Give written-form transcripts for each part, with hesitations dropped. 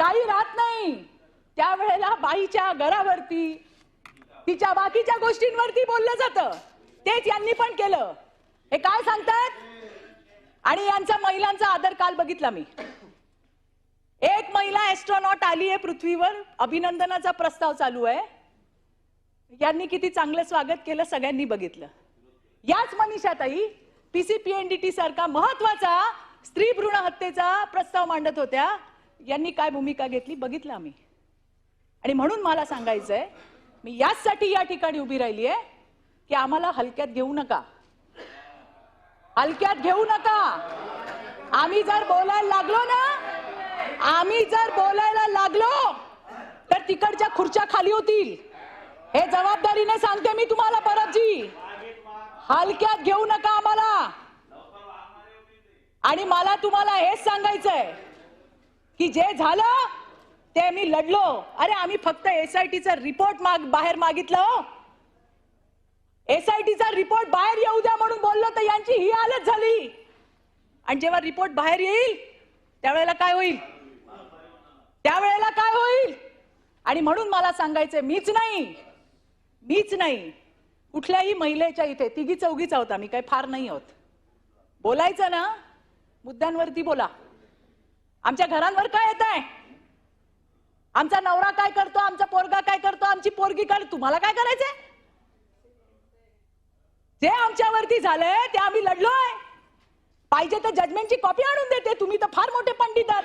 काही राहत नाही त्यावेळेला बाईच्या घरावरती तिच्या बाकीच्या गोष्टींवरती बोललं जातं. तेच यांनी पण केलं. हे काय सांगतात? आणि यांचा महिलांचा आदर काल बघितला मी. एक महिला ऍस्ट्रॉनॉट आली आहे पृथ्वीवर, अभिनंदनाचा प्रस्ताव चालू आहे. यांनी किती चांगलं स्वागत केलं सगळ्यांनी बघितलं. याच मनीषाताई पीसीपीएनडीटी सारखा महत्वाचा स्त्री भ्रूण हत्येचा प्रस्ताव मांडत होत्या. यांनी काय भूमिका घेतली बघितलं आम्ही. आणि म्हणून मला सांगायचंय, मी याचसाठी या ठिकाणी उभी राहिली आहे की आम्हाला हलक्यात घेऊ नका, हलक्यात घेऊ नका. आम्ही जर बोलायला लागलो तर तिकडच्या खुर्च्या खाली होतील. हे जबाबदारीने सांगते मी तुम्हाला परबजी. हलक्यात घेऊ नका आम्हाला. आणि मला तुम्हाला हेच सांगायचंय की जे झालं ते मी लढलो. अरे आम्ही फक्त एसआयटीचा रिपोर्ट बाहेर मागितलं. एसआयटीचा रिपोर्ट बाहेर येऊ द्या म्हणून बोललो तर यांची ही हालत झाली. आणि जेव्हा रिपोर्ट बाहेर येईल त्यावेळेला काय होईल? आणि म्हणून मला सांगायचंय, मीच नाही कुठल्याही महिलेच्या इथे तिघी चौघीच आहोत आम्ही, काही फार नाही आहोत. बोलायचं ना मुद्द्यांवरती बोला. आमच्या घरांवर काय येत आहे? आमचा नवरा काय करतो, आमचा पोरगा काय करतो, आमची पोरगी काय, तुम्हाला काय करायचंय? जे आमच्यावरती झालंय ते आम्ही लढलोय. पाहिजे तर जजमेंटची कॉपी आणून देते. तुम्ही तर फार मोठे पंडित आहात.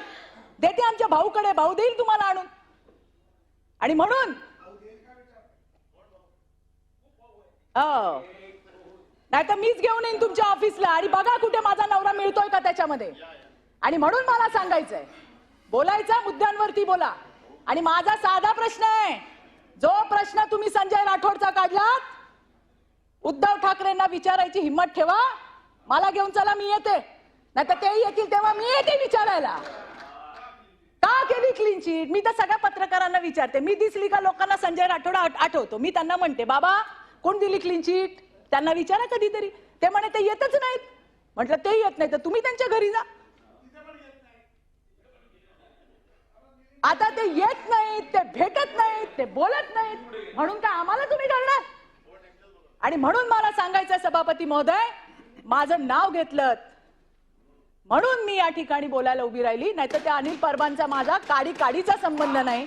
देते आमच्या भाऊकडे, भाऊ देईल तुम्हाला आणून. आणि म्हणून नाही तर मीच घेऊन येईन तुमच्या ऑफिसला आणि बघा कुठे माझा नवरा मिळतोय का त्याच्यामध्ये. आणि म्हणून मला सांगायचंय, बोलायचा मुद्द्यांवरती बोला. आणि माझा साधा प्रश्न आहे, जो प्रश्न तुम्ही संजय राठोडचा काढलात, उद्धव ठाकरेंना विचारायची हिम्मत ठेवा. मला घेऊन चला, मी येते. नाही तर ते येतील तेव्हा मी येते विचारायला. का केली क्लीन चिट? मी तर सगळ्या पत्रकारांना विचारते. मी दिसली का लोकांना संजय राठोड आठवतो. मी त्यांना म्हणते, बाबा कोण दिली क्लीन चिट? त्यांना विचारा कधीतरी. ते म्हणे ते येतच नाहीत. म्हटलं ते येत नाही तर तुम्ही त्यांच्या घरी जा. आता ते येत नाहीत, ते भेटत नाहीत, ते बोलत नाहीत, म्हणून काय आम्हाला तुम्ही करणार? आणि म्हणून मला सांगायचं सभापती महोदय, माझं नाव घेतलं म्हणून मी या ठिकाणी बोलायला उभी राहिली. नाहीतर त्या अनिल परबांचा माझा काडीचा संबंध नाही.